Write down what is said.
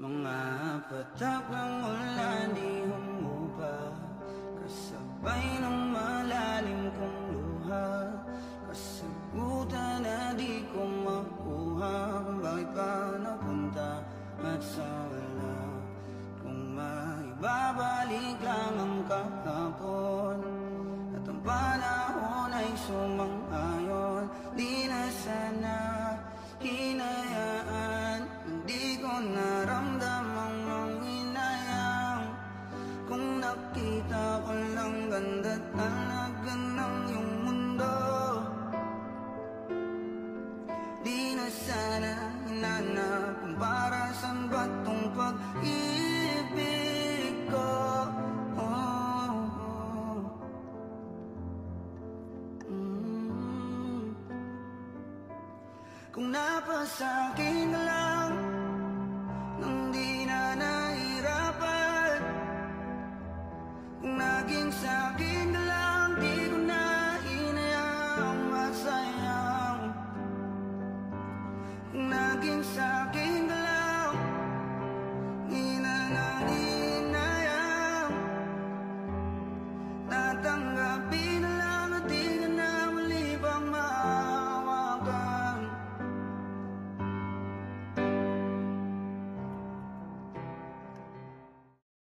Mga patak ng ulan di humupa, kasabay ng malalim kong luha. Kasagutan na di ko makuha kung bakit pa napunta at sa wala. Kung maibabalik lang ang kahapon at ang panahon ay sumang-ayon, di na sana hinayaan. Hindi ko naramdamang manghinayang kung nakita ko lang ganda't talaga ng iyong mundo. Di na sana hinanap kung para saan ba tong pag-ibig ko. Kung napasa akin na lang